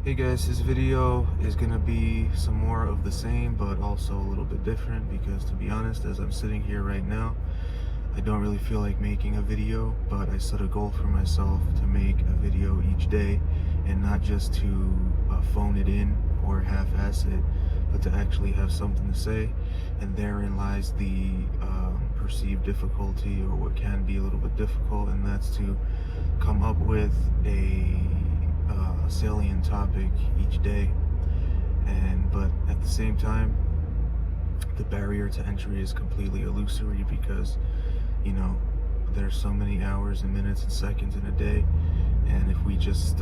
Hey guys, this video is gonna be some more of the same, but also a little bit different because, to be honest, as I'm sitting here right now, I don't really feel like making a video, but I set a goal for myself to make a video each day and not just to phone it in or half-ass it, but to actually have something to say. And therein lies the perceived difficulty, or what can be a little bit difficult, and that's to come up with a salient topic each day. But at the same time, the barrier to entry is completely illusory because, there's so many hours and minutes and seconds in a day, and if we just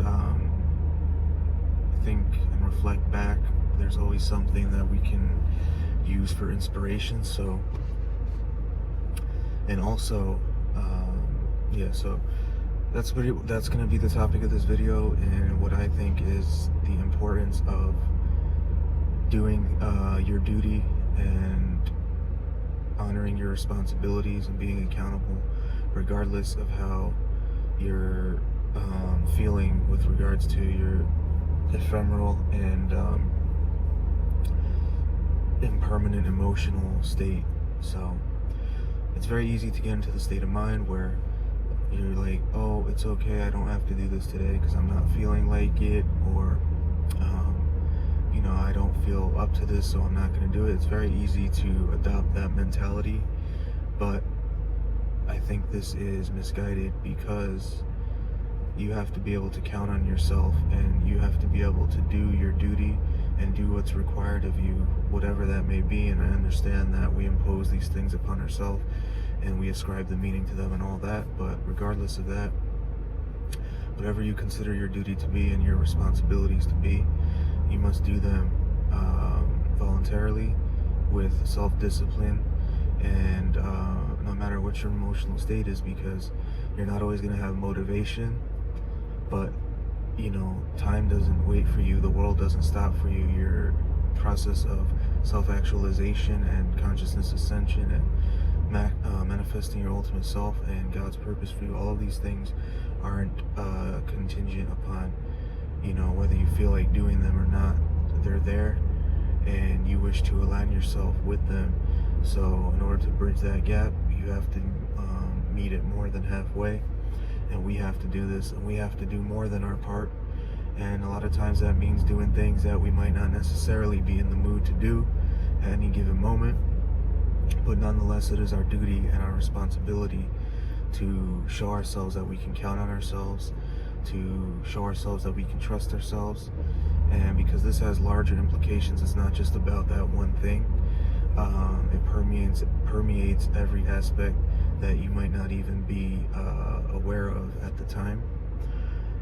think and reflect back, there's always something that we can use for inspiration. So, and also, so that's going to be the topic of this video, and what I think is the importance of doing your duty and honoring your responsibilities and being accountable, regardless of how you're feeling with regards to your ephemeral and impermanent emotional state. So it's very easy to get into the state of mind where you're like, oh, it's okay, I don't have to do this today because I'm not feeling like it, or I don't feel up to this, so I'm not going to do it. It's very easy to adopt that mentality, but I think this is misguided because you have to be able to count on yourself, and you have to be able to do your duty and do what's required of you, whatever that may be. And I understand that we impose these things upon ourselves and we ascribe the meaning to them and all that, but regardless of that, whatever you consider your duty to be and your responsibilities to be, you must do them voluntarily with self-discipline, and no matter what your emotional state is, because you're not always going to have motivation, but time doesn't wait for you, the world doesn't stop for you. Your process of self-actualization and consciousness ascension and manifesting your ultimate self and God's purpose for you, all of these things aren't contingent upon whether you feel like doing them or not. They're there, and you wish to align yourself with them. So in order to bridge that gap, you have to meet it more than halfway, and we have to do this, and we have to do more than our part. And a lot of times that means doing things that we might not necessarily be in the mood to do at any given moment, but nonetheless it is our duty and our responsibility to show ourselves that we can count on ourselves, to show ourselves that we can trust ourselves. And because this has larger implications, it's not just about that one thing. It permeates every aspect that you might not even be aware of at the time.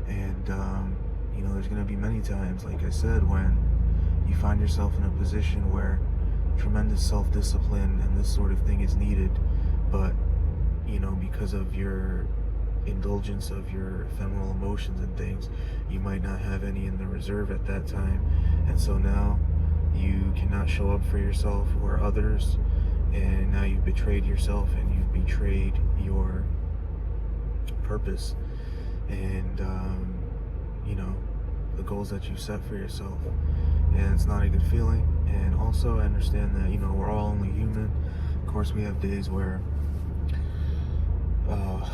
And there's going to be many times, like I said, when you find yourself in a position where tremendous self-discipline and this sort of thing is needed, but because of your indulgence of your ephemeral emotions and things, you might not have any in the reserve at that time, and so now you cannot show up for yourself or others, and now you've betrayed yourself and you've betrayed your purpose and the goals that you set for yourself, and it's not a good feeling. And also I understand that we're all only human. Of course, we have days where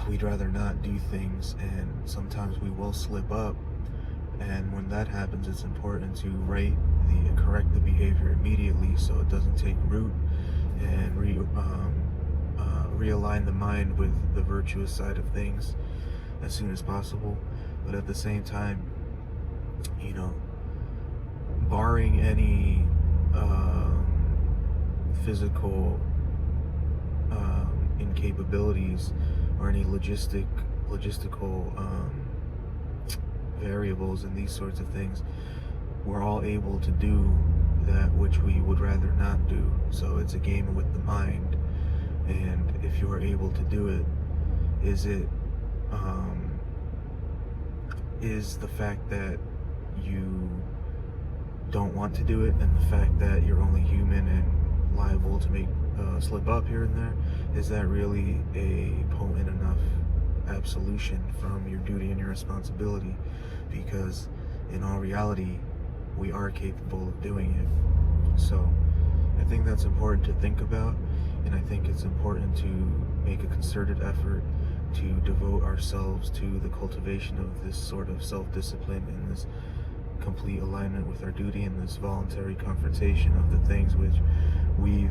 we'd rather not do things, and sometimes we will slip up, and when that happens, it's important to correct the behavior immediately so it doesn't take root, and realign the mind with the virtuous side of things as soon as possible. But at the same time, barring any physical incapabilities or any logistical variables and these sorts of things, we're all able to do that which we would rather not do. So it's a game with the mind, and if you are able to do it, is the fact that you don't want to do it, and the fact that you're only human and liable to make slip up here and there, is that really a potent enough absolution from your duty and your responsibility? Because in all reality, we are capable of doing it. So I think that's important to think about, and I think it's important to make a concerted effort to devote ourselves to the cultivation of this sort of self-discipline and this complete alignment with our duty and this voluntary confrontation of the things which we've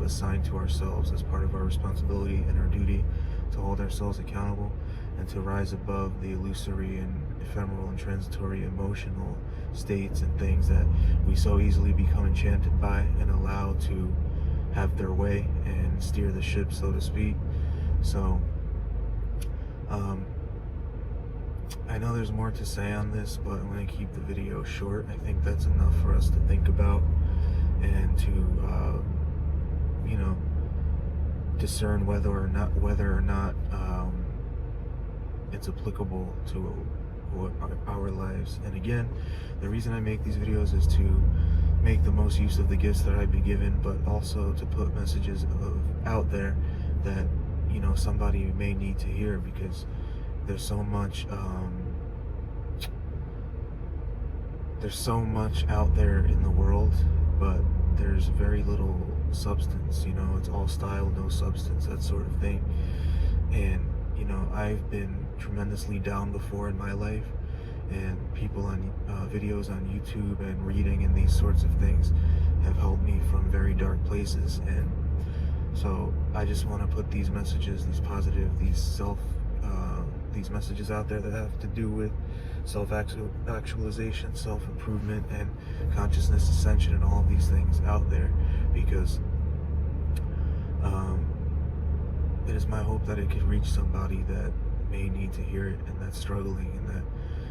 assigned to ourselves as part of our responsibility and our duty to hold ourselves accountable and to rise above the illusory and ephemeral and transitory emotional states and things that we so easily become enchanted by and allow to have their way and steer the ship, so to speak. So I know there's more to say on this, but I'm going to keep the video short. I think that's enough for us to think about and to discern whether or not it's applicable to our lives. And again, the reason I make these videos is to make the most use of the gifts that I've been given, but also to put messages out there that somebody may need to hear, because there's so much out there in the world, but there's very little substance. It's all style, no substance, that sort of thing. And I've been tremendously down before in my life, and people on videos on YouTube and reading and these sorts of things have helped me from very dark places. And so I just want to put these messages, these positive, these messages out there that have to do with self-actualization, self-improvement, and consciousness ascension, and all of these things out there, because it is my hope that it could reach somebody that may need to hear it, and that's struggling, and that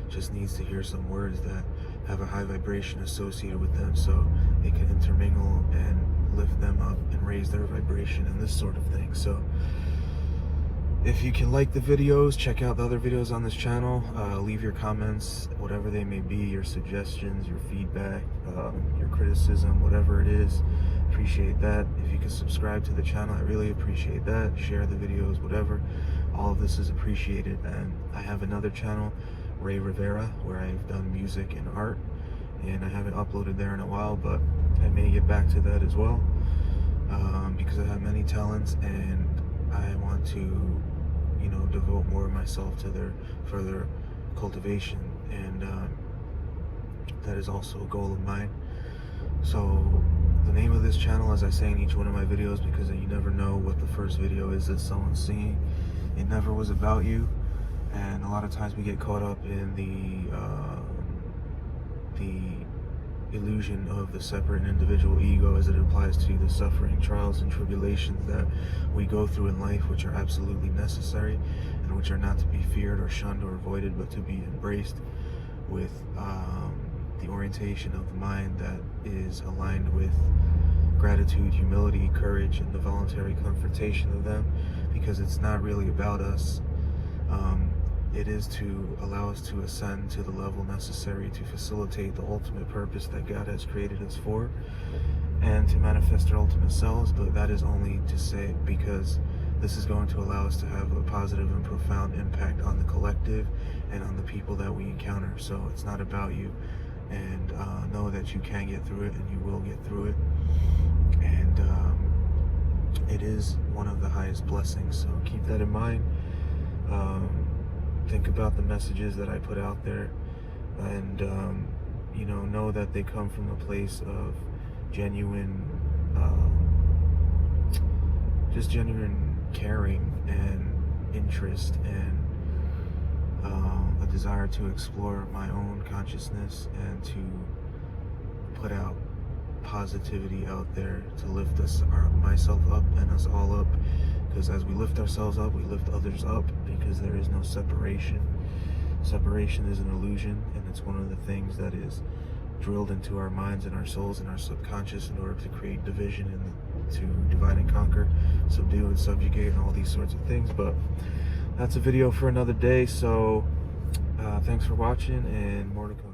just needs to hear some words that have a high vibration associated with them, so it can intermingle and lift them up and raise their vibration and this sort of thing. So if you can like the videos, check out the other videos on this channel. Leave your comments, whatever they may be, your suggestions, your feedback, your criticism, whatever it is. Appreciate that. If you can subscribe to the channel, I really appreciate that. Share the videos, whatever. All of this is appreciated. And I have another channel, Ray Rivera, where I've done music and art, and I haven't uploaded there in a while, but I may get back to that as well, because I have many talents, and I want to devote more of myself to their further cultivation, and that is also a goal of mine. So the name of this channel, as I say in each one of my videos, because you never know what the first video is that someone's seeing, it never was about you. And a lot of times we get caught up in the illusion of the separate and individual ego as it applies to the suffering, trials, and tribulations that we go through in life, which are absolutely necessary and which are not to be feared or shunned or avoided, but to be embraced with the orientation of the mind that is aligned with gratitude, humility, courage, and the voluntary confrontation of them, because it's not really about us. It is to allow us to ascend to the level necessary to facilitate the ultimate purpose that God has created us for, and to manifest our ultimate selves. But that is only to say because this is going to allow us to have a positive and profound impact on the collective and on the people that we encounter. So it's not about you, and know that you can get through it, and you will get through it, and it is one of the highest blessings. So keep that in mind. Think about the messages that I put out there, and know that they come from a place of genuine caring and interest, and a desire to explore my own consciousness and to put out positivity out there to lift myself up and us all up. Because as we lift ourselves up, we lift others up, because there is no separation. Separation is an illusion, and it's one of the things that is drilled into our minds and our souls and our subconscious in order to create division and to divide and conquer, subdue and subjugate, and all these sorts of things. But that's a video for another day, so thanks for watching, and more to come.